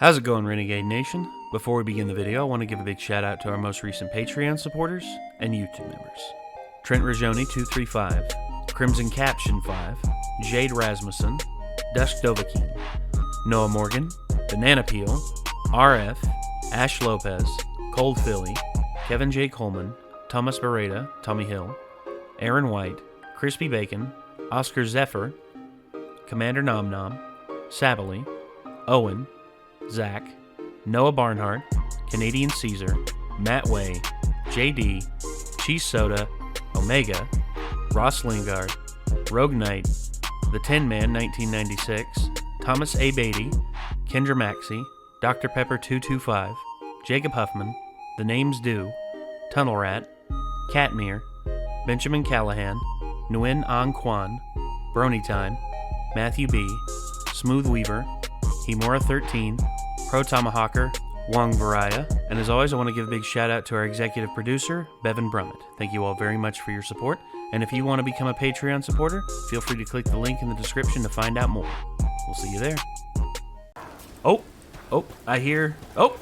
How's it going, Renegade Nation? Before we begin the video, I want to give a big shout out to our most recent Patreon supporters and YouTube members. Trent Rajoni 235, Crimson Caption 5, Jade Rasmussen, Dusk Dovahkiin, Noah Morgan, Banana Peel, RF, Ash Lopez, Cold Philly, Kevin J. Coleman, Thomas Beretta, Tommy Hill, Aaron White, Crispy Bacon, Oscar Zephyr, Commander Nom Nom, Sabely, Owen, Zach, Noah Barnhart, Canadian Caesar, Matt Way, JD, Cheese Soda, Omega, Ross Lingard, Rogue Knight, The Tin Man 1996, Thomas A. Beatty, Kendra Maxey, Dr. Pepper 225, Jacob Huffman, The Names Due, Tunnel Rat, Catmere, Benjamin Callahan, Nguyen An Quan, Brony Time, Matthew B., Smooth Weaver, Hemora 13, Pro Tomahawker, Wong Varaya, and as always, I want to give a big shout out to our executive producer, Bevan Brummett. Thank you all very much for your support, and if you want to become a Patreon supporter, feel free to click the link in the description to find out more. We'll see you there. Oh, I hear,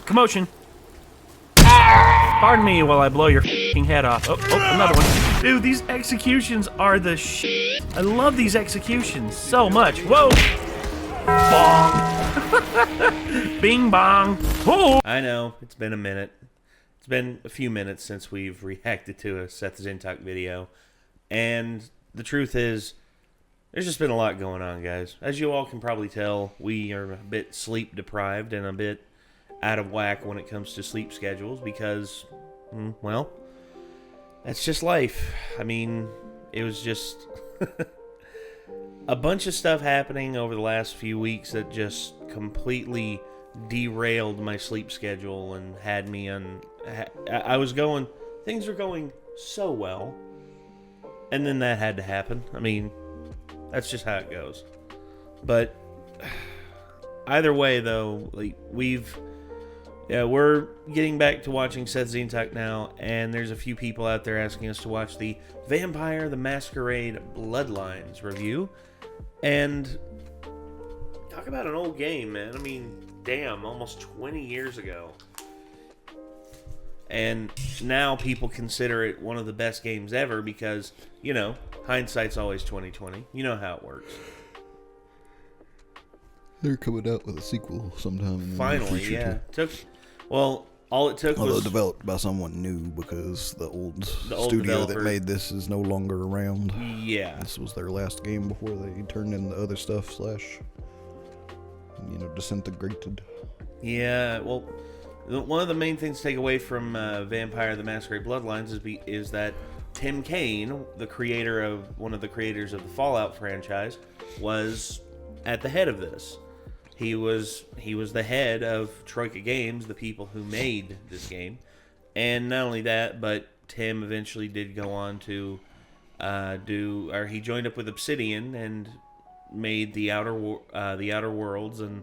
commotion. Pardon me while I blow your f***ing head off. Oh, another one. Dude, these executions are the shit. I love these executions so much. Whoa. Bong. Bing bong. Oh. I know, it's been a minute. It's been a few minutes since we've reacted to a Seth Zintok video. And the truth is, there's just been a lot going on, guys. As you all can probably tell, we are a bit sleep deprived and a bit out of whack when it comes to sleep schedules because, well, that's just life. I mean, it was just a bunch of stuff happening over the last few weeks that just completely derailed my sleep schedule and had me on. Things were going so well, and then that had to happen. I mean, that's just how it goes. But either way, though, like we're getting back to watching Seth Zintok now, and there's a few people out there asking us to watch the Vampire the Masquerade Bloodlines review. And talk about an old game, man. I mean, damn, almost 20 years ago. And now people consider it one of the best games ever because, you know, hindsight's always 20/20. You know how it works. They're coming out with a sequel sometime in the Finally, future, yeah. All it took Although was developed by someone new because the old studio developer that made this is no longer around. Yeah. This was their last game before they turned into other stuff / disintegrated. Yeah, well, one of the main things to take away from Vampire the Masquerade Bloodlines is that Tim Kaine, one of the creators of the Fallout franchise, was at the head of this. He was the head of Troika Games, the people who made this game. And not only that, but Tim eventually did go on to he joined up with Obsidian and made the Outer Worlds, and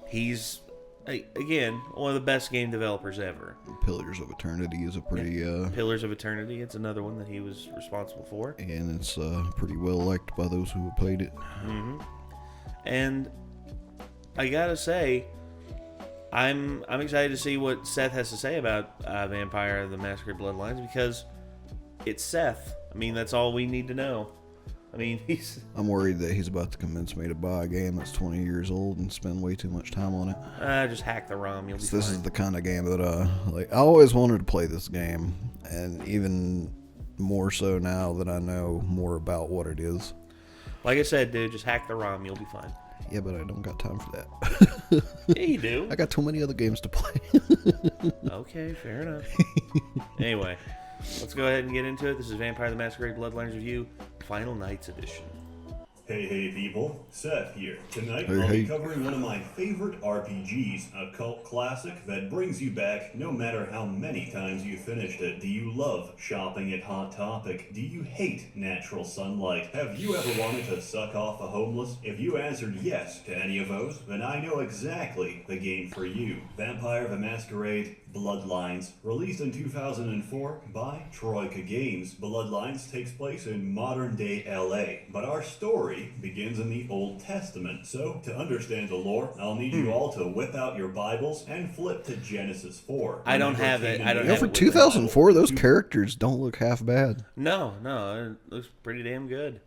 he's again one of the best game developers ever. Pillars of Eternity is a pretty Pillars of Eternity, it's another one that he was responsible for. And it's pretty well liked by those who have played it. Mm-hmm. And I gotta say, I'm excited to see what Seth has to say about Vampire the Masquerade Bloodlines because it's Seth. I mean, that's all we need to know. I mean, I'm worried that he's about to convince me to buy a game that's 20 years old and spend way too much time on it. Just hack the ROM, you'll be fine. This is the kind of game that I always wanted to play this game, and even more so now that I know more about what it is. Like I said, dude, just hack the ROM, you'll be fine. Yeah, but I don't got time for that. Yeah, you do. I got too many other games to play. Okay, fair enough. Anyway, let's go ahead and get into it. This is Vampire the Masquerade Bloodlines Review, Final Nights Edition. Hey people, Seth here. Tonight I'll be covering one of my favorite RPGs, a cult classic that brings you back no matter how many times you finished it. Do you love shopping at Hot Topic? Do you hate natural sunlight? Have you ever wanted to suck off a homeless? If you answered yes to any of those, then I know exactly the game for you. Vampire the Masquerade Bloodlines, released in 2004 by Troika Games. Bloodlines takes place in modern-day LA, but our story story begins in the Old Testament. So, to understand the lore, I'll need you all to whip out your Bibles and flip to Genesis 4. I don't have it. I don't have For it. 2004, those characters don't look half bad. No, it looks pretty damn good.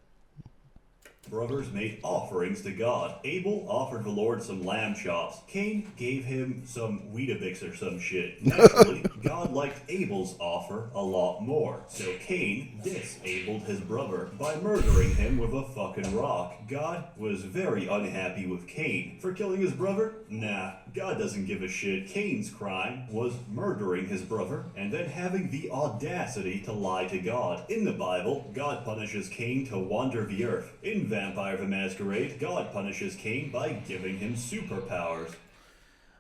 Brothers made offerings to God. Abel offered the Lord some lamb chops. Cain gave him some Weetabix or some shit. Naturally, God liked Abel's offer a lot more. So Cain disabled his brother by murdering him with a fucking rock. God was very unhappy with Cain for killing his brother. Nah, God doesn't give a shit. Cain's crime was murdering his brother and then having the audacity to lie to God. In the Bible, God punishes Cain to wander the earth. In Vampire the Masquerade, God punishes Cain by giving him superpowers.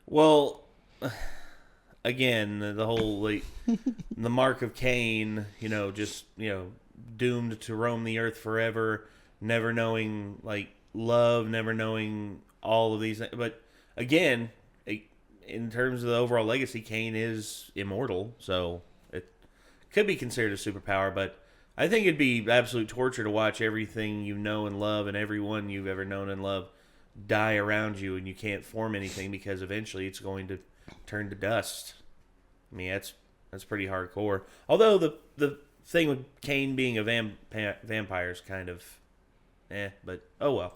Well, again, the whole the mark of Cain, just doomed to roam the earth forever, never knowing love, never knowing all of these things. But again, in terms of the overall legacy, Cain is immortal, so it could be considered a superpower, but I think it'd be absolute torture to watch everything you know and love and everyone you've ever known and loved die around you, and you can't form anything because eventually it's going to turn to dust. I mean, that's pretty hardcore. Although the thing with Cain being a vampire is kind of but oh well.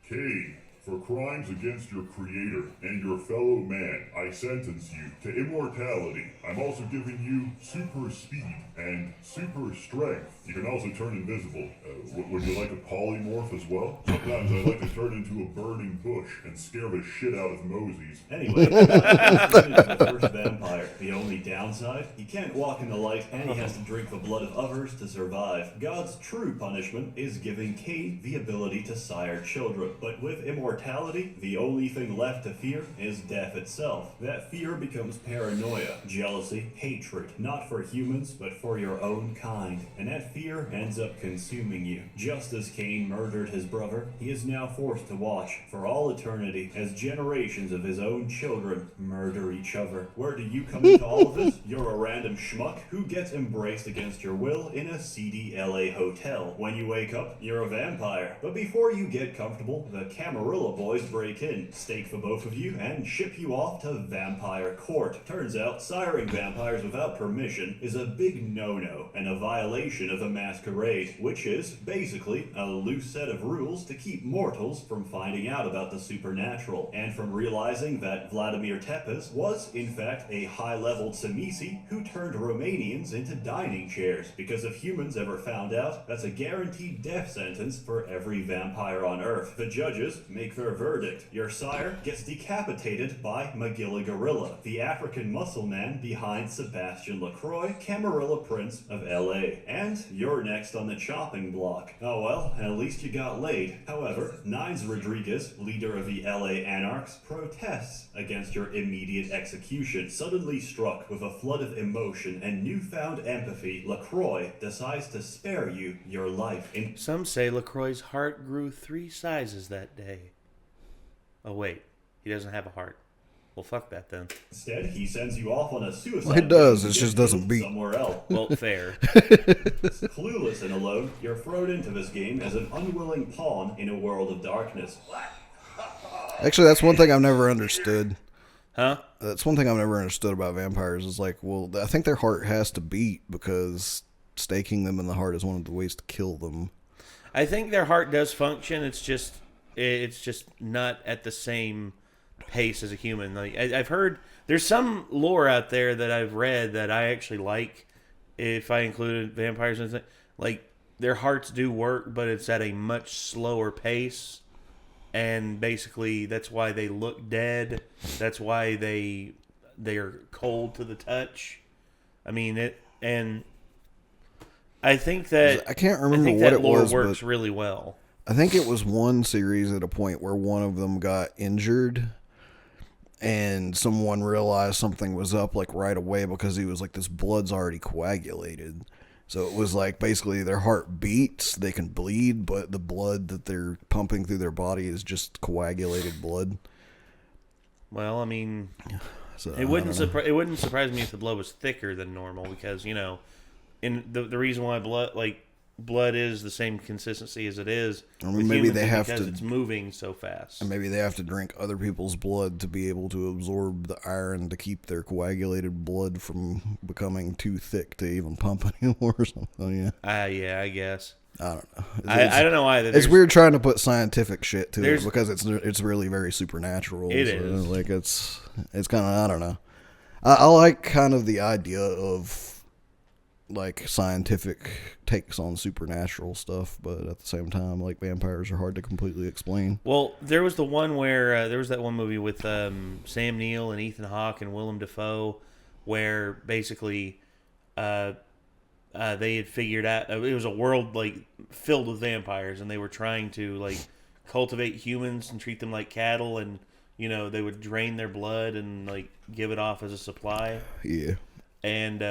Cain, for crimes against your creator and your fellow man, I sentence you to immortality. I'm also giving you super speed and super strength. You can also turn invisible. Would you like a polymorph as well? Sometimes I like to turn into a burning bush and scare the shit out of Moses. Anyway, the first vampire. The only downside, he can't walk in the light and he has to drink the blood of others to survive. God's true punishment is giving Cain the ability to sire children. But with immortality, the only thing left to fear is death itself. That fear becomes paranoia, jealousy, hatred, not for humans, but for your own kind. And that fear ends up consuming you. Just as Cain murdered his brother, he is now forced to watch for all eternity as generations of his own children murder each other. Where do you come into all of this? You're a random schmuck who gets embraced against your will in a seedy LA hotel. When you wake up, you're a vampire. But before you get comfortable, the Camarilla boys break in, stake for both of you, and ship you off to vampire court. Turns out, siring vampires without permission is a big no-no and a violation of the Masquerade, which is basically a loose set of rules to keep mortals from finding out about the supernatural, and from realizing that Vladimir Tepes was, in fact, a high-level Tsimisi who turned Romanians into dining chairs, because if humans ever found out, that's a guaranteed death sentence for every vampire on Earth. The judges make their verdict. Your sire gets decapitated by Magilla Gorilla, the African muscle man behind Sebastian LaCroix, Camarilla Prince of LA. And you're next on the chopping block. Oh well, at least you got laid. However, Nines Rodriguez, leader of the LA Anarchs, protests against your immediate execution. Suddenly struck with a flood of emotion and newfound empathy, LaCroix decides to spare you your life. Some say LaCroix's heart grew 3 sizes that day. Oh wait, he doesn't have a heart. Well, fuck that then. Instead, he sends you off on a suicide. Well, it does. It just doesn't beat. Somewhere else. Well, fair. Clueless and alone, you're thrown into this game as an unwilling pawn in a world of darkness. Actually, that's one thing I've never understood. Huh? That's one thing I've never understood about vampires is well, I think their heart has to beat because staking them in the heart is one of the ways to kill them. I think their heart does function. It's just not at the same pace as a human. Like I've heard, there's some lore out there that I've read that I actually like. If I included vampires and like their hearts do work, but it's at a much slower pace, and basically that's why they look dead. That's why they are cold to the touch. I mean it, and I think that I can't remember what it was. Works really well. I think it was one series at a point where one of them got injured and someone realized something was up right away because he was this blood's already coagulated. So it was basically their heart beats, they can bleed, but the blood that they're pumping through their body is just coagulated blood. Well, I mean, so, it wouldn't surprise me if the blood was thicker than normal because, in the reason why blood, blood is the same consistency as it is. I mean, maybe they have because to. it's moving so fast. And maybe they have to drink other people's blood to be able to absorb the iron to keep their coagulated blood from becoming too thick to even pump anymore or something. Yeah, I guess. I don't know. I don't know either. It's weird trying to put scientific shit to it there's- because it's really very supernatural. It so, is. like it's kind of, I don't know. I like kind of the idea of like scientific takes on supernatural stuff, but at the same time, like vampires are hard to completely explain. Well, there was the one where there was that one movie with Sam Neill and Ethan Hawke and Willem Dafoe, where basically they had figured out it was a world like filled with vampires, and they were trying to like cultivate humans and treat them like cattle, and they would drain their blood and like give it off as a supply. Yeah. And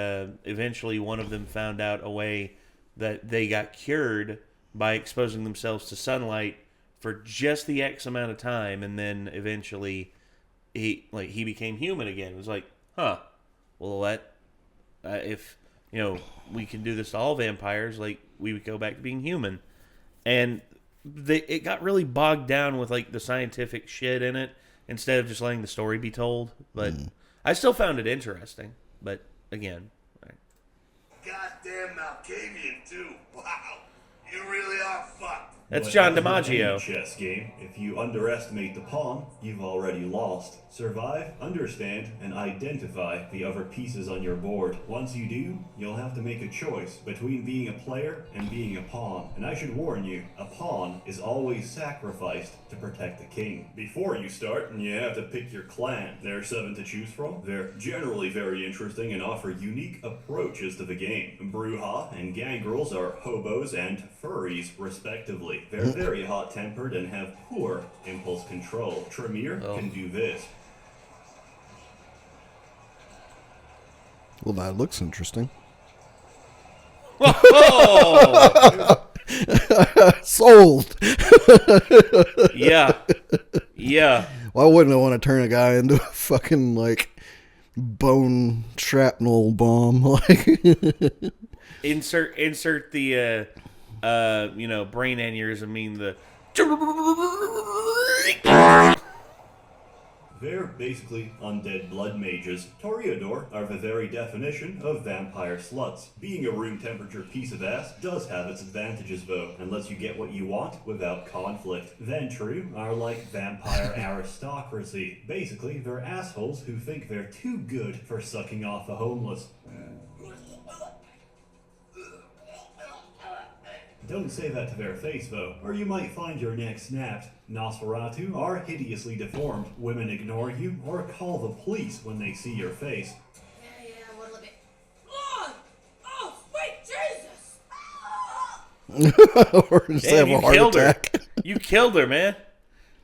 eventually one of them found out a way that they got cured by exposing themselves to sunlight for just the X amount of time, and then eventually he became human again. It was like, well, if we can do this to all vampires, like we would go back to being human. And it got really bogged down with like the scientific shit in it instead of just letting the story be told. But I still found it interesting. But again, goddamn Malkavian too. Wow, you really are fucked. That's But John as with DiMaggio. any chess game, if you underestimate the pawn, you've already lost. Survive, understand, and identify the other pieces on your board. Once you do, you'll have to make a choice between being a player and being a pawn. And I should warn you, a pawn is always sacrificed to protect the king. Before you start, you have to pick your clan. There are 7 to choose from. They're generally very interesting and offer unique approaches to the game. Bruja and Gangrels are hobos and furries, respectively. They're very hot-tempered and have poor impulse control. Tremere can do this. Well, that looks interesting. Oh! Sold. Yeah. Why wouldn't I want to turn a guy into a fucking like bone shrapnel bomb? Like Insert the brain aneurysm. They're basically undead blood mages. Toreador are the very definition of vampire sluts. Being a room temperature piece of ass does have its advantages though, and lets you get what you want without conflict. Ventru are like vampire aristocracy. Basically, they're assholes who think they're too good for sucking off the homeless. Don't say that to their face, though, or you might find your neck snapped. Nosferatu are hideously deformed. Women ignore you or call the police when they see your face. Yeah, a little bit. Lord! Oh, sweet Jesus! or just have a heart attack. You killed her, man.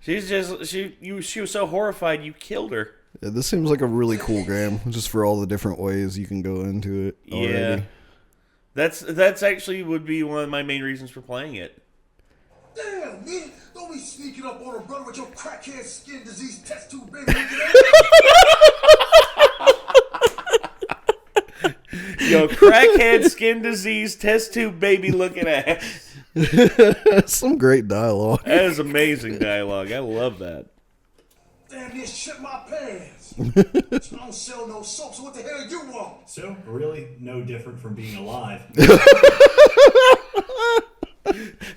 She was so horrified you killed her. Yeah, this seems like a really cool game, just for all the different ways you can go into it already. Yeah. That's actually would be one of my main reasons for playing it. Damn, man, don't be sneaking up on a brother with your crackhead skin disease test tube, baby. Yo, crackhead skin disease test tube baby looking ass. Some great dialogue. That is amazing dialogue. I love that. Damn, this shit my pants. I don't sell no soap, so what the hell you want? So, really, no different from being alive.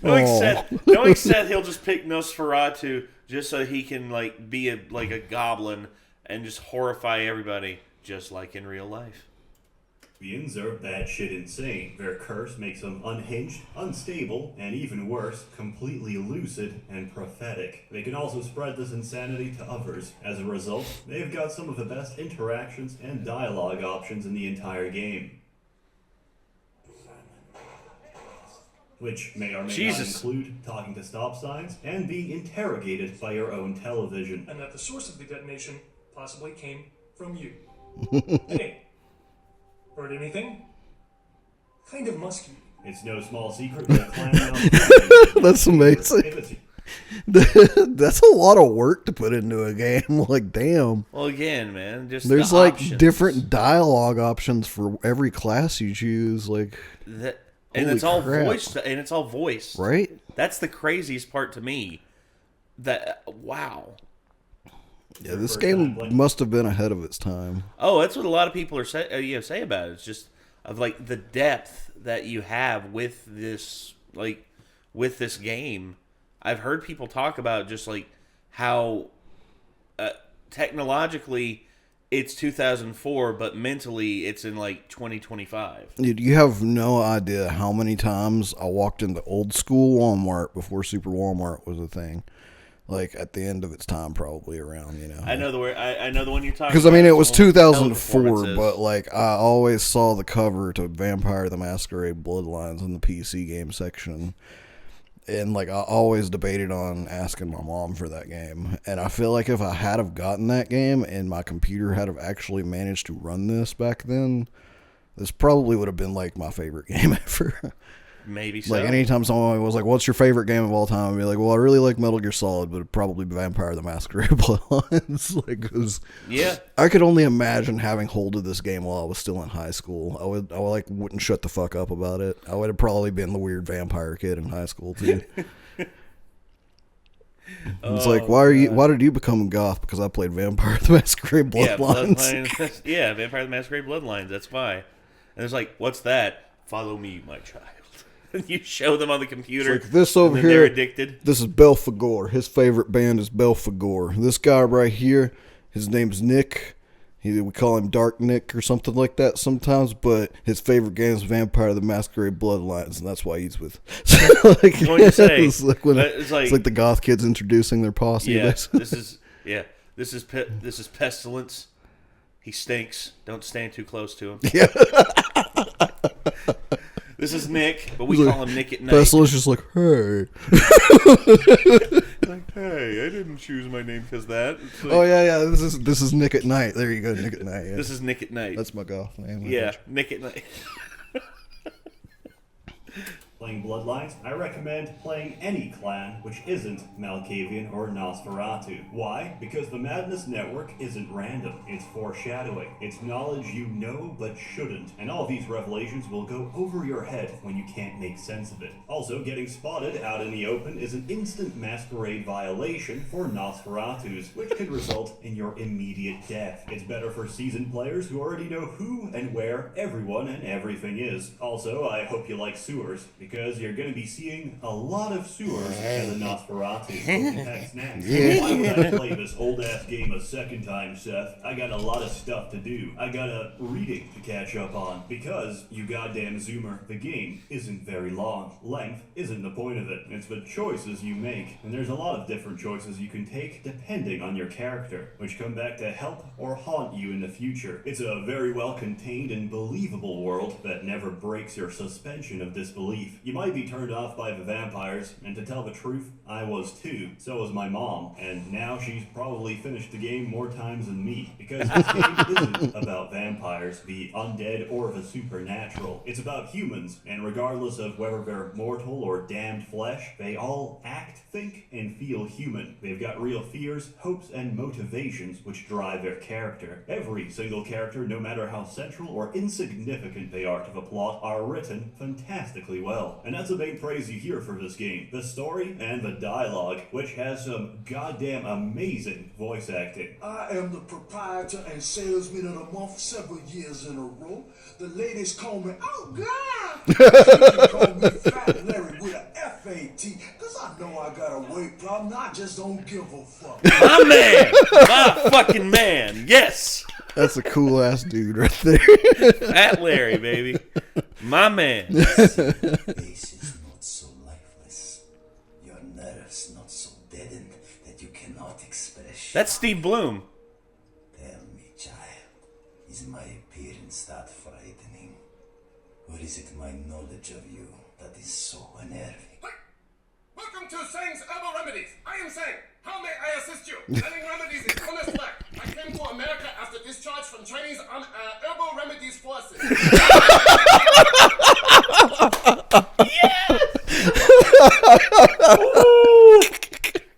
Knowing Seth, he'll just pick Nosferatu just so he can like be a goblin and just horrify everybody, just like in real life. Lesbians are batshit insane. Their curse makes them unhinged, unstable, and even worse, completely lucid and prophetic. They can also spread this insanity to others. As a result, they've got some of the best interactions and dialogue options in the entire game. Which may or may not include talking to stop signs and being interrogated by your own television. And that the source of the detonation possibly came from you. Hey, heard anything? Kind of musky. It's no small secret that clan That's amazing. That's a lot of work to put into a game. Like, damn. Well, again, man, just there's the like options. different dialogue options for every class you choose. Like, And Holy it's all crap. voiced, and it's all voiced. Right? That's the craziest part to me. Wow. Yeah, this game must have been ahead of its time. Oh, that's what a lot of people are say about it. It's just of like the depth that you have with this game. I've heard people talk about just like how technologically it's 2004, but mentally it's in like 2025. Dude, you have no idea how many times I walked into old school Walmart before Super Walmart was a thing. Like at the end of its time, probably around, you know. I know I know the one you're talking about. Because I mean, it was It's one with 2004, performances. but like I always saw the cover to Vampire the Masquerade Bloodlines in the PC game section, and like I always debated on asking my mom for that game. And I feel like if I had have gotten that game and my computer had have actually managed to run this back then, this probably would have been like my favorite game ever. Maybe so. Like anytime someone was like, "What's your favorite game of all time?" I'd be like, "Well, I really like Metal Gear Solid, but it'd probably be Vampire the Masquerade Bloodlines." Like, 'cause Yeah. I could only imagine having hold of this game while I was still in high school. I wouldn't shut the fuck up about it. I would have probably been the weird vampire kid in high school too. It's like, why did you become goth? Because I played Vampire the Masquerade Bloodlines. Yeah, Vampire the Masquerade Bloodlines. That's why. And it's like, what's that? Follow me, my child. You show them on the computer. It's like this over and then here. They're addicted. This is Belphegor. His favorite band is Belphegor. This guy right here, his name's Nick. We call him Dark Nick or something like that sometimes, but his favorite game is Vampire the Masquerade Bloodlines, and that's why he's with. Like, it's like the goth kids introducing their posse. Yeah, basically. this is Pestilence. He stinks. Don't stand too close to him. Yeah. This is Nick, but we call him Nick at night. Pestilence just like, hey. Like, hey, I didn't choose my name because that. Like, Oh yeah. This is Nick at night. There you go, Nick at night. Yeah. This is Nick at night. That's my goth name. Yeah, Nick at night. Playing Bloodlines, I recommend playing any clan which isn't Malkavian or Nosferatu. Why? Because the Madness Network isn't random. It's foreshadowing. It's knowledge you know but shouldn't. And all these revelations will go over your head when you can't make sense of it. Also, getting spotted out in the open is an instant masquerade violation for Nosferatus, which could result in your immediate death. It's better for seasoned players who already know who and where everyone and everything is. Also, I hope you like sewers, because you're going to be seeing a lot of sewers in the Nosferatu. Next. Why would I play this old-ass game a second time, Seth? I got a lot of stuff to do. I got a reading to catch up on. Because, you goddamn zoomer, the game isn't very long. Length isn't the point of it. It's the choices you make. And there's a lot of different choices you can take depending on your character, which come back to help or haunt you in the future. It's a very well-contained and believable world that never breaks your suspension of disbelief. You might be turned off by the vampires, and to tell the truth, I was too. So was my mom, and now she's probably finished the game more times than me. Because this game isn't about vampires, the undead, or the supernatural. It's about humans, and regardless of whether they're mortal or damned flesh, they all act, think, and feel human. They've got real fears, hopes, and motivations which drive their character. Every single character, no matter how central or insignificant they are to the plot, are written fantastically well. And that's a big praise you hear for this game. The story and the dialogue, which has some goddamn amazing voice acting. I am the proprietor and salesman of the month several years in a row. The ladies call me, oh God! They call me Fat Larry with a F-A-T, because I know I got a weight problem. I just don't give a fuck. My man! My fucking man! Yes! That's a cool ass dude right there. Fat Larry, baby. My man. Your face is not so lifeless. Your nerves not so deadened that you cannot express. That's Steve Bloom. Tell me, child, is my appearance that frightening? Or is it my knowledge of you that is so unnerving? Welcome to Sang's Herbal Remedies. I am Sang. How may I assist you? Selling remedies is honest work. I came to America after discharge from Chinese Herbal Remedies forces.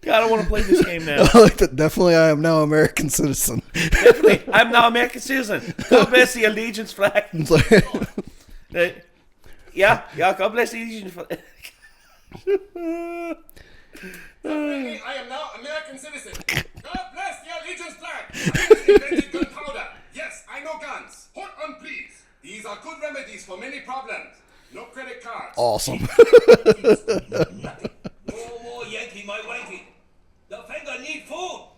God, I want to play this game now. I like that. Definitely, I am now American citizen. Definitely. I'm now American citizen. God bless the allegiance flag. It's like, Ja, God bless the Asian. Apparently, I am now American citizen. God bless the allegiance flag. I invented gunpowder. Yes, I know guns. Hold on, please. These are good remedies for many problems. No credit cards. Awesome. No more Yankee, my wanky. The finger need food.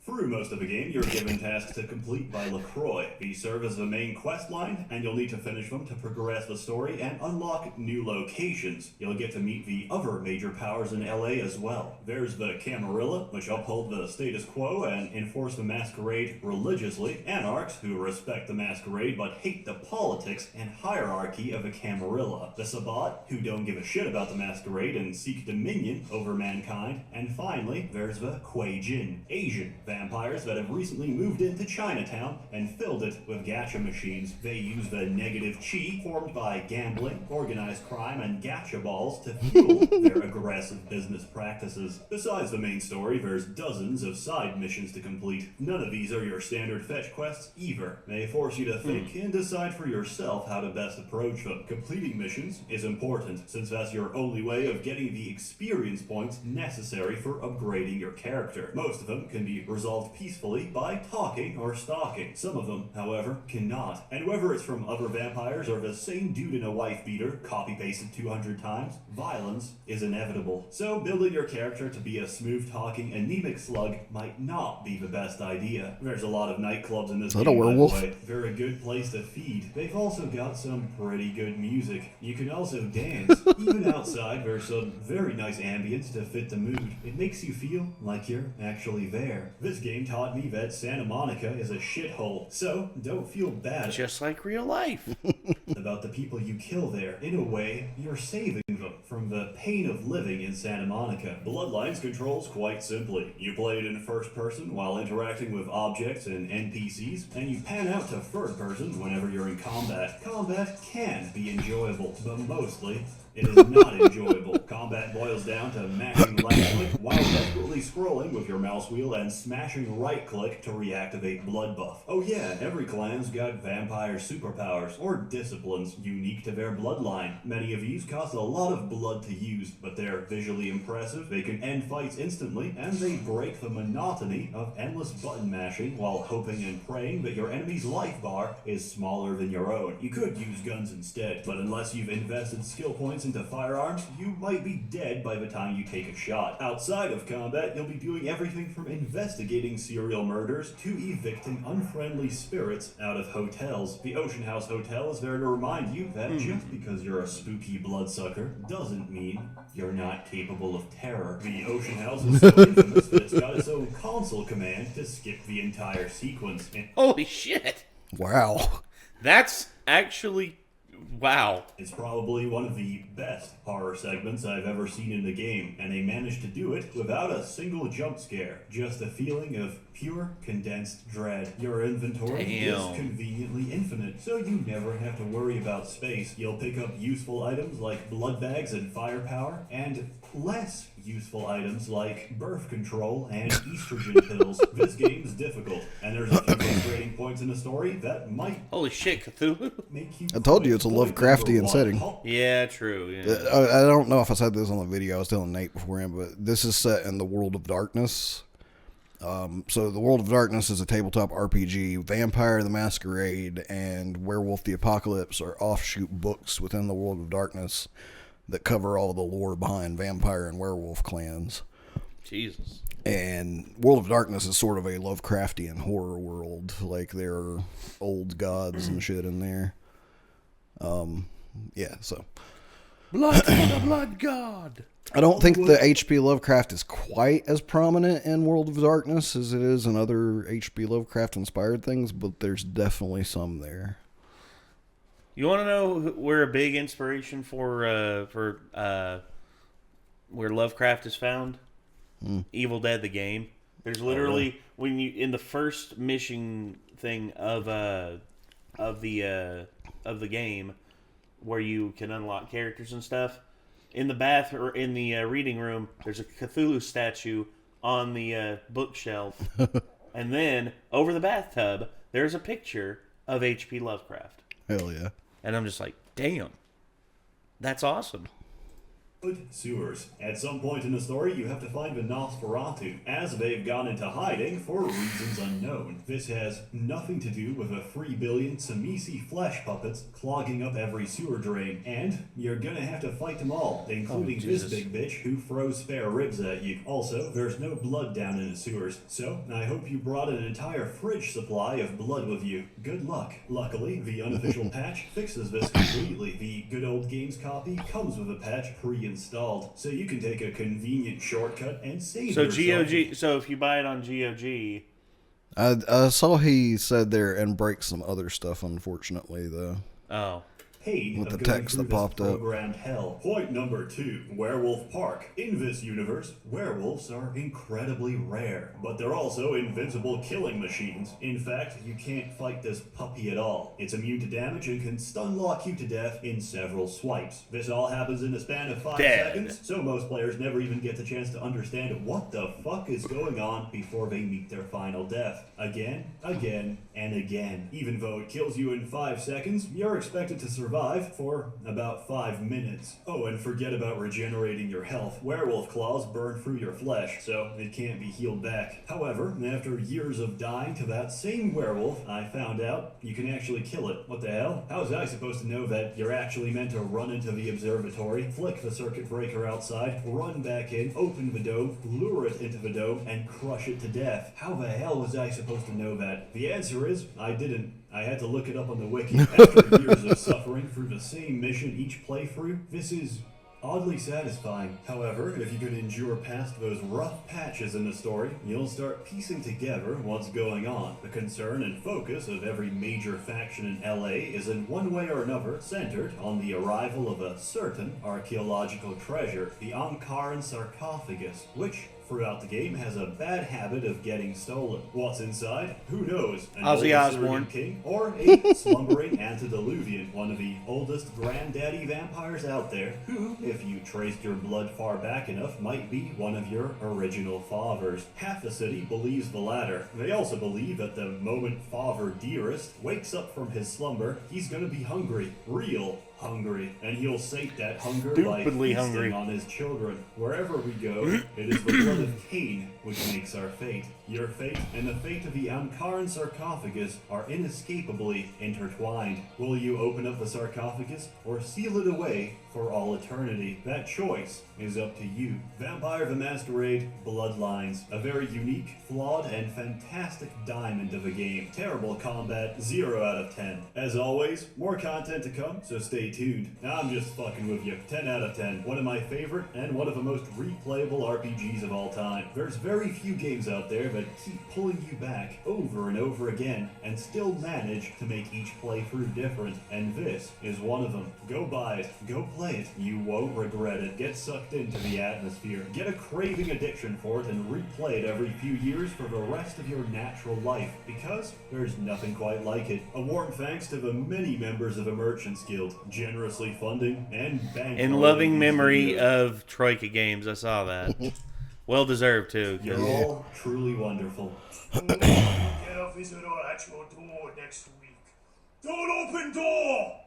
Through most of the game, you're given tasks to complete by LaCroix. These serve as the main quest line, and you'll need to finish them to progress the story and unlock new locations. You'll get to meet the other major powers in LA as well. There's the Camarilla, which uphold the status quo and enforce the Masquerade religiously. Anarchs, who respect the Masquerade but hate the politics and hierarchy of the Camarilla. The Sabbat, who don't give a shit about the Masquerade and seek dominion over mankind. And finally, there's the Kuei-Jin, Asian vampires that have recently moved into Chinatown and filled it with gacha machines. They use the negative chi formed by gambling, organized crime, and gacha balls to fuel their aggressive business practices. Besides the main story, there's dozens of side missions to complete. None of these are your standard fetch quests either. They force you to think and decide for yourself how to best approach them. Completing missions is important, since that's your only way of getting the experience points necessary for upgrading your character. Most of them can be resolved peacefully by talking or stalking. Some of them, however, cannot. And whether it's from other vampires or the same dude in a wife beater copy-pasted 200 times, violence is inevitable. So building your character to be a smooth-talking, anemic slug might not be the best idea. There's a lot of nightclubs in this game, by the way. They're a good place to feed. They've also got some pretty good music. You can also dance. Even outside, there's some very nice ambience to fit the mood. It makes you feel like you're actually there. This game taught me that Santa Monica is a shithole, so don't feel bad. Just like real life. About the people you kill there. In a way, you're saving them from the pain of living in Santa Monica. Bloodlines controls quite simply. You play it in first person while interacting with objects and NPCs, and you pan out to third person whenever you're in combat. Combat can be enjoyable, but mostly it is not enjoyable. Combat boils down to mashing left click while desperately scrolling with your mouse wheel and smashing right click to reactivate blood buff. Oh yeah, every clan's got vampire superpowers or disciplines unique to their bloodline. Many of these cost a lot of blood to use, but they're visually impressive, they can end fights instantly, and they break the monotony of endless button mashing while hoping and praying that your enemy's life bar is smaller than your own. You could use guns instead, but unless you've invested skill points into firearms, you might be dead by the time you take a shot. Outside of combat, you'll be doing everything from investigating serial murders to evicting unfriendly spirits out of hotels. The Ocean House Hotel is there to remind you that just because you're a spooky bloodsucker doesn't mean you're not capable of terror. The Ocean House is so infamous that it's got its own console command to skip the entire sequence. Holy shit! Wow. That's actually... wow. It's probably one of the best horror segments I've ever seen in the game, and they managed to do it without a single jump scare. Just a feeling of pure condensed dread. Your inventory is conveniently infinite, so you never have to worry about space. You'll pick up useful items like blood bags and firepower, and less useful items like birth control and estrogen pills. This game's difficult, and there's a few frustrating points in the story that might... holy shit, Cthulhu. make you... I told you it's a Lovecraftian setting. Yeah, true. Yeah. I don't know if I said this on the video. I was telling Nate beforehand, but this is set in the World of Darkness. So the World of Darkness is a tabletop RPG. Vampire the Masquerade and Werewolf the Apocalypse are offshoot books within the World of Darkness that cover all the lore behind vampire and werewolf clans. Jesus. And World of Darkness is sort of a Lovecraftian horror world. Like, there are old gods and shit in there. Yeah, so. Blood for the blood god. I don't think the H.P. Lovecraft is quite as prominent in World of Darkness as it is in other H.P. Lovecraft-inspired things, but there's definitely some there. You want to know where a big inspiration for where Lovecraft is found? Evil Dead the game. There's literally when you in the first mission thing of the game where you can unlock characters and stuff. In the bath or in the reading room, there's a Cthulhu statue on the bookshelf, and then over the bathtub, there's a picture of H.P. Lovecraft. Hell yeah! And I'm just like, damn. That's awesome. Sewers. At some point in the story, you have to find the Nosferatu, as they've gone into hiding for reasons unknown. This has nothing to do with the 3 billion Samisi flesh puppets clogging up every sewer drain, and you're gonna have to fight them all, including this big bitch who throws spare ribs at you. Also, there's no blood down in the sewers, so I hope you brought an entire fridge supply of blood with you. Good luck. Luckily, the unofficial patch fixes this completely. The good old games copy comes with a patch pre-installed, so you can take a convenient shortcut and save yourself. GOG. So if you buy it on GOG, I saw he said there and break some other stuff. Unfortunately, though. Oh. Paid with the of going text through that this popped up. programmed hell. Point number 2, Werewolf Park. In this universe, werewolves are incredibly rare, but they're also invincible killing machines. In fact, you can't fight this puppy at all. It's immune to damage and can stun lock you to death in several swipes. This all happens in a span of 5 seconds, so most players never even get the chance to understand what the fuck is going on before they meet their final death. Again, and again. Even though it kills you in 5 seconds, you're expected to survive for about 5 minutes. Oh, and forget about regenerating your health. Werewolf claws burn through your flesh, so it can't be healed back. However, after years of dying to that same werewolf, I found out you can actually kill it. What the hell? How was I supposed to know that you're actually meant to run into the observatory, flick the circuit breaker outside, run back in, open the dome, lure it into the dome, and crush it to death? How the hell was I supposed to know that? The answer is, I didn't. I had to look it up on the wiki. After years of suffering through the same mission each playthrough, this is oddly satisfying. However, if you can endure past those rough patches in the story, you'll start piecing together what's going on. The concern and focus of every major faction in LA is in one way or another centered on the arrival of a certain archaeological treasure, the Ankaran sarcophagus, which throughout the game has a bad habit of getting stolen. What's inside? Who knows? An old Ozzy Osbourne Assyrian king or a slumbering antediluvian, one of the oldest granddaddy vampires out there, who, if you traced your blood far back enough, might be one of your original fathers. Half the city believes the latter. They also believe that the moment Father Dearest wakes up from his slumber, he's gonna be hungry. Real hungry, and he'll sate that hunger by feasting on his children. Wherever we go, it is the blood of Cain which makes our fate. Your fate and the fate of the Ankaran sarcophagus are inescapably intertwined. Will you open up the sarcophagus or seal it away for all eternity? That choice is up to you. Vampire the Masquerade Bloodlines, a very unique, flawed, and fantastic diamond of a game. Terrible combat, 0 out of 10. As always, more content to come, so stay tuned. I'm just fucking with you. 10 out of 10. One of my favorite and one of the most replayable RPGs of all time. There's very few games out there that keep pulling you back over and over again and still manage to make each playthrough different, and this is one of them. Go buy it. Go play it. You won't regret it. Get sucked into the atmosphere. Get a craving addiction for it and replay it every few years for the rest of your natural life, because there's nothing quite like it. A warm thanks to the many members of the Merchants Guild, generously funding and bankrolling in loving memory videos. of Troika Games. I saw that. Well deserved too. You're all truly wonderful. Get a visitor at your door next week. Don't open door!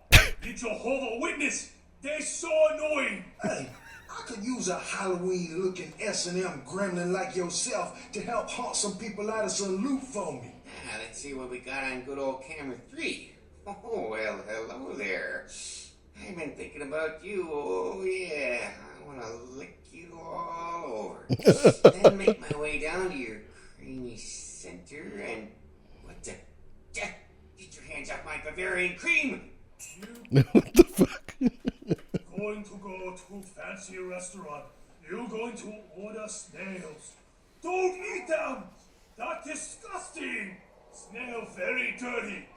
You Jehovah Witness! They're so annoying! Hey, I could use a Halloween-looking S&M gremlin like yourself to help haunt some people out of some loot for me. Let's see what we got on good old camera 3. Oh, well, hello there. I've been thinking about you, oh yeah. I want to lick you all over. Then make my way down to your creamy center and... What the... Get your hands off my Bavarian cream! What the fuck? Going to go to fancy restaurant. You're going to order snails. Don't eat them! That's disgusting! Snail very dirty.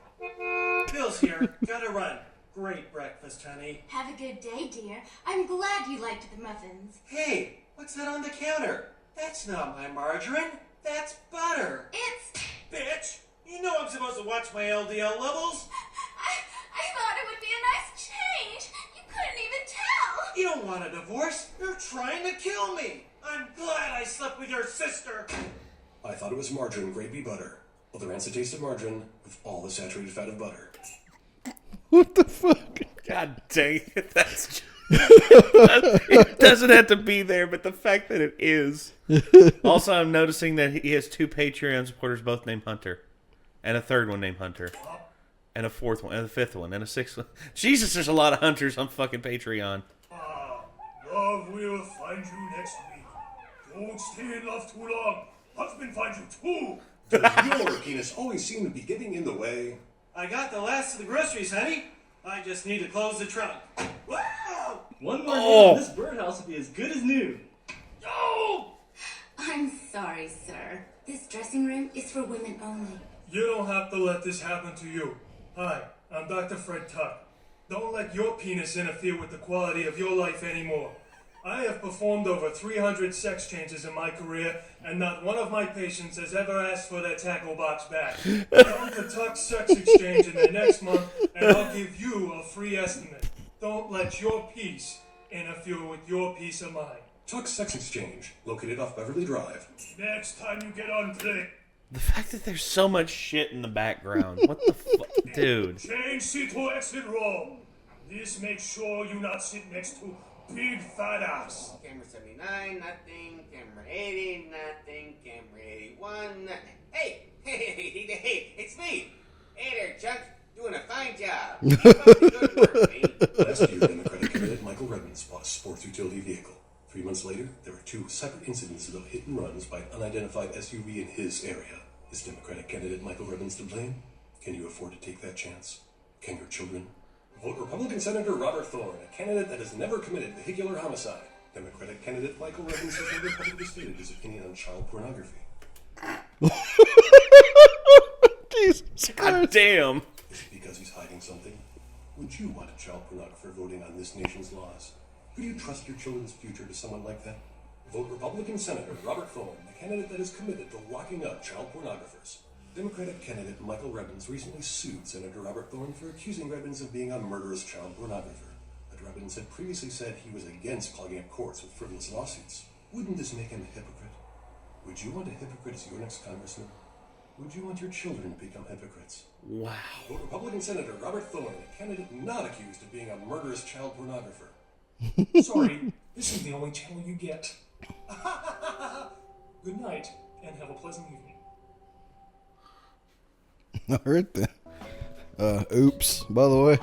Bill's here. Gotta run. Great breakfast, honey. Have a good day, dear. I'm glad you liked the muffins. Hey, what's that on the counter? That's not my margarine. That's butter. It's... Bitch, you know I'm supposed to watch my LDL levels. I thought it would be a nice change. You couldn't even tell. You don't want a divorce. You're trying to kill me. I'm glad I slept with your sister. I thought it was margarine gravy butter. Well, the rancid taste of margarine with all the saturated fat of butter. What the fuck? God dang it, that's It doesn't have to be there, but the fact that it is. Also, I'm noticing that he has 2 Patreon supporters, both named Hunter, and a third one named Hunter, and a fourth one, and a fifth one, and a sixth one. Jesus, there's a lot of Hunters on fucking Patreon. Love will find you next week. Don't stay in love too long. Husband finds you too. Does your penis always seem to be getting in the way? I got the last of the groceries, honey. I just need to close the trunk. Wow! One more day, this birdhouse will be as good as new. Oh! I'm sorry, sir. This dressing room is for women only. You don't have to let this happen to you. Hi, I'm Dr. Fred Tuck. Don't let your penis interfere with the quality of your life anymore. I have performed over 300 sex changes in my career, and not one of my patients has ever asked for their tackle box back. Come to Tuck's Sex Exchange in the next month, and I'll give you a free estimate. Don't let your peace interfere with your peace of mind. Tuck's Sex Exchange, located off Beverly Drive. Next time you get on play. The fact that there's so much shit in the background. What the fuck? Dude. Change seat to exit row. This makes sure you not sit next to big fat ass. Camera 79, nothing. Camera 80, nothing. Camera 81, nothing. Hey, it's me. Hey there, Chuck. Doing a fine job. Keep up the good work, mate. Last year, Democratic candidate Michael Redmond's bought a sports utility vehicle. 3 months later, there were 2 separate incidences of hit and runs by an unidentified SUV in his area. Is Democratic candidate Michael Redmond to blame? Can you afford to take that chance? Can your children? Vote Republican Senator Robert Thorne, a candidate that has never committed vehicular homicide. Democratic candidate Michael Redmond has never publicly stated his opinion on child pornography. Jesus God damn. Is it because he's hiding something? Would you want a child pornographer voting on this nation's laws? Could you trust your children's future to someone like that? Vote Republican Senator Robert Thorne, the candidate that is committed to locking up child pornographers. Democratic candidate Michael Redmond recently sued Senator Robert Thorne for accusing Redmond of being a murderous child pornographer. But Redmond had previously said he was against clogging up courts with frivolous lawsuits. Wouldn't this make him a hypocrite? Would you want a hypocrite as your next congressman? Would you want your children to become hypocrites? Wow. Vote Republican Senator Robert Thorne, a candidate not accused of being a murderous child pornographer. Sorry, this is the only channel you get. Good night, and have a pleasant evening. Alright then. Oops, by the way.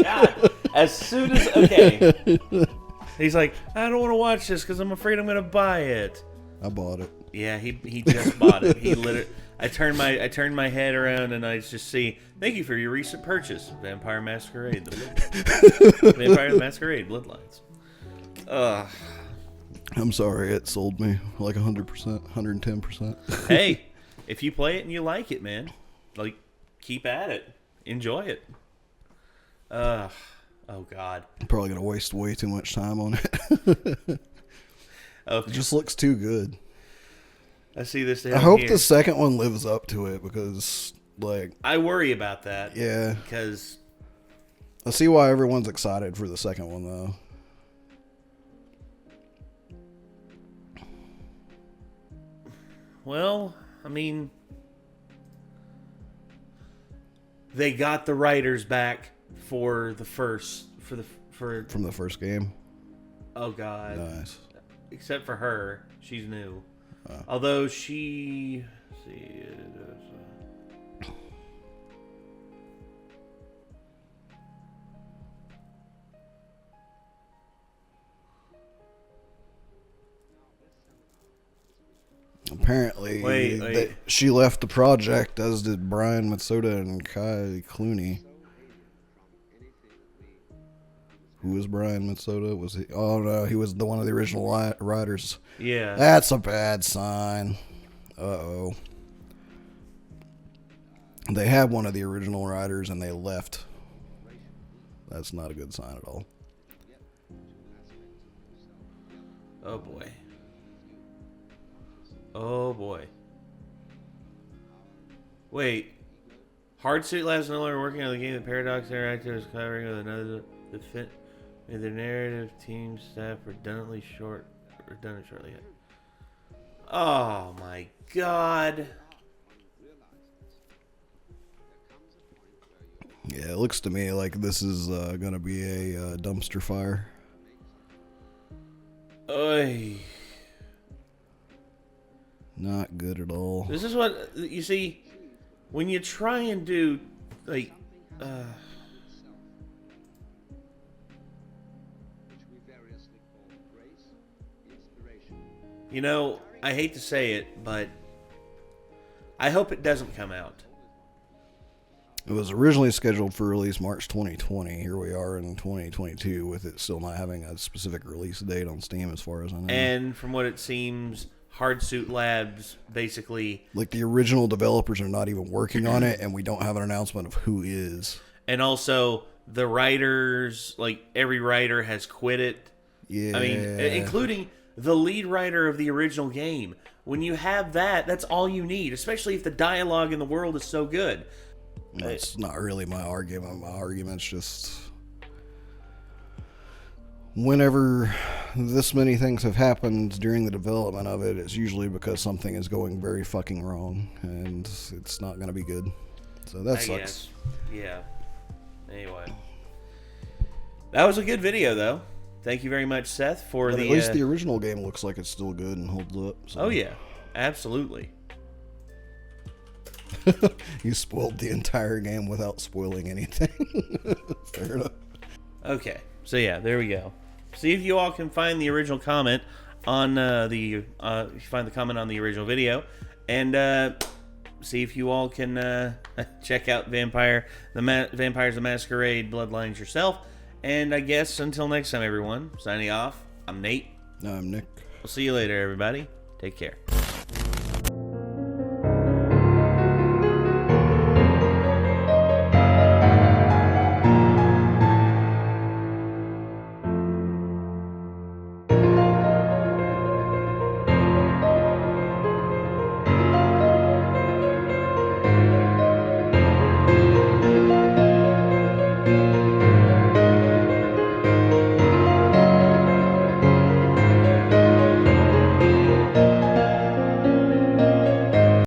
God, as soon as okay, he's like, I don't want to watch this because I'm afraid I'm gonna buy it. I bought it. Yeah, he just bought it. He literally. I turned my head around and I just see. Thank you for your recent purchase, Vampire Masquerade. Vampire Masquerade Bloodlines. I'm sorry, it sold me like 100%, 110%. Hey, if you play it and you like it, man, like keep at it, enjoy it. Oh God. I'm probably gonna waste way too much time on it. Okay. It just looks too good. I see this. I hope the second one lives up to it because, like, I worry about that. Yeah, because I see why everyone's excited for the second one, though. Well, I mean, they got the writers back for the first from the first game. Oh God, nice. Except for her, she's new. Although she, apparently she left the project, as did Brian Matsuda and Kai Clooney. Who was Brian Matsuda? Was he? Oh no, he was one of the original writers. Yeah, that's a bad sign. Uh-oh. They had one of the original writers and they left. That's not a good sign at all. oh boy. Oh boy. Wait. Hardsuit Labs no longer working on the game. The Paradox Interactive is covering with another the narrative team staff redundant shortly. Oh my God. Yeah, it looks to me like this is going to be a dumpster fire. Oy. Not good at all. This is what, you see, when you try and do, like, you know, I hate to say it, but I hope it doesn't come out. It was originally scheduled for release March 2020. Here we are in 2022 with it still not having a specific release date on Steam as far as I know. And from what it seems, Hardsuit Labs basically... Like, the original developers are not even working on it, and we don't have an announcement of who is. And also, the writers, like, every writer has quit it. Yeah. I mean, including the lead writer of the original game. When you have that, that's all you need, especially if the dialogue in the world is so good. That's not really my argument. My argument's just... whenever this many things have happened during the development of it, it's usually because something is going very fucking wrong, and it's not going to be good. So that sucks. Guess. Yeah. Anyway. That was a good video, though. Thank you very much, Seth, for At least the original game looks like it's still good and holds up. So. Oh, yeah. Absolutely. You spoiled the entire game without spoiling anything. Fair enough. Okay. So, yeah, there we go. See if you all can find the original comment on find the comment on the original video, and see if you all can check out Vampires the Masquerade Bloodlines yourself. And I guess until next time, everyone, signing off, I'm Nate. I'm Nick. We'll see you later, everybody. Take care.